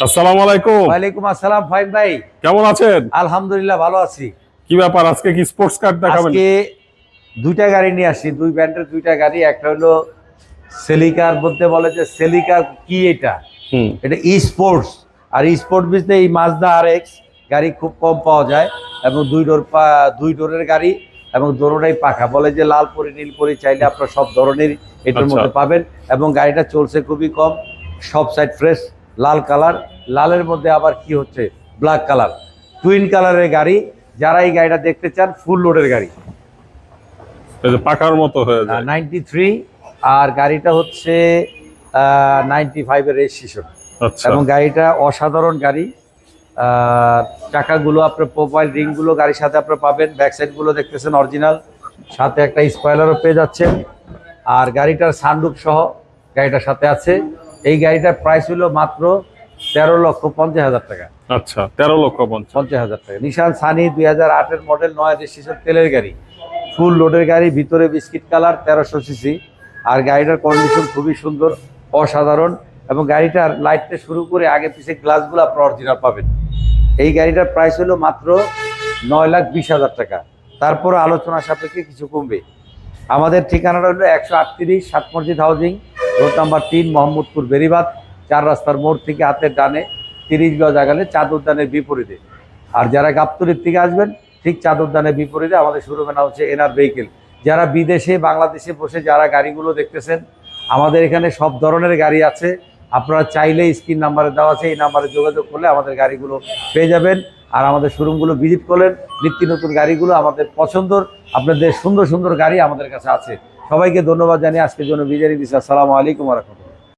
আসসালামু আলাইকুম। ওয়ালাইকুম আসসালাম ফাহিম ভাই, কেমন আছেন? আলহামদুলিল্লাহ ভালো আছি। কি ব্যাপার, আজকে কি স্পোর্টস কার দেখাবেন? আজকে দুইটা গাড়ি নিয়ে আসি, দুই ব্র্যান্ডের দুইটা গাড়ি। একটা হলো সেলিকার, বলতে বলে যে সেলিকার কি এটা, এটা ই স্পোর্টস। আর ই স্পোর্ট বিজনে এই মাজদা RX গাড়ি খুব কম পাওয়া যায় এবং দুই ডোরের গাড়ি এবং দোনোটাই পাখা। বলে যে লালপরি নীলপরি চাইলে আপনার সব ধরনের এটার মধ্যে পাবেন। এবং গাড়িটা চলছে খুবই কম, সব সাইড ফ্রেশ, লাল কালার। লালের মধ্যে আবার কি হচ্ছে ব্ল্যাক কালার, টুইন কালারের গাড়ি। যারা এই গাড়িটা দেখতে চান, ফুল লোডের গাড়ি, পাখার মতো হয়ে যায়। 93 আর গাড়িটা হচ্ছে 95 এর রেজিস্ট্রেশন। আচ্ছা, এবং গাড়িটা অসাধারণ গাড়ি। চাকাগুলো আপনার প্রোফাইল রিংগুলো গাড়ির সাথে আপনার পাবেন। ব্যাক সাইডগুলো দেখতেছেন অরিজিনাল, সাথে একটা স্পয়লারও পেয়ে যাচ্ছেন। আর গাড়িটার সানরুফ সহ গাড়িটার সাথে আছে। এই গাড়িটার প্রাইস হলো মাত্র 13,50,000 টাকা। আচ্ছা, 13,50,000 টাকা। নিশান সানি 2008-এর মডেল, 9 রেজিস্ট্রেশন, তেলের গাড়ি, ফুল লোডের গাড়ি, ভিতরে বিস্কিট কালার, 1300 সিসি। আর গাড়িটার কন্ডিশন খুবই সুন্দর, অসাধারণ। এবং গাড়িটার লাইটটা শুরু করে আগে পিছে গ্লাসগুলো আপনার অরিজিনাল পাবেন। এই গাড়িটার প্রাইস হলো মাত্র 9,20,000 টাকা। তারপর আলোচনা সাপেক্ষে কিছু কমবে। আমাদের ঠিকানাটা হলো 138 সাত মসজিদ housing, road number 3, Mohammadpur Beribadh, 4 রাস্তার মোড় থেকে হাতের ডানে 30 গজ আগালে চাঁদ উদ্যানের বিপরীতে। আর যারা গাবতলীর থেকে আসবেন, ঠিক চাঁদ উদ্যানের বিপরীতে আমাদের শোরুমের নাম হচ্ছে এনআর ভেহিকেল। যারা বিদেশে বাংলাদেশে বসে যারা গাড়িগুলো দেখতেছেন, আমাদের এখানে সব ধরনের গাড়ি আছে। আপনারা চাইলে স্ক্রিন নাম্বারে দেওয়া আছে, এই নাম্বারে যোগাযোগ করলে আমাদের গাড়িগুলো পেয়ে যাবেন। আর আমাদের শোরুমগুলো ভিজিট করলেন, নিত্য নতুন গাড়িগুলো আমাদের পছন্দর, আপনাদের সুন্দর সুন্দর গাড়ি আমাদের কাছে আছে। সবাইকে ধন্যবাদ জানিয়ে আজকের জন্য বিদায় নিচ্ছি। আসসালামু আলাইকুম ওয়া রাহমাতুল্লাহ।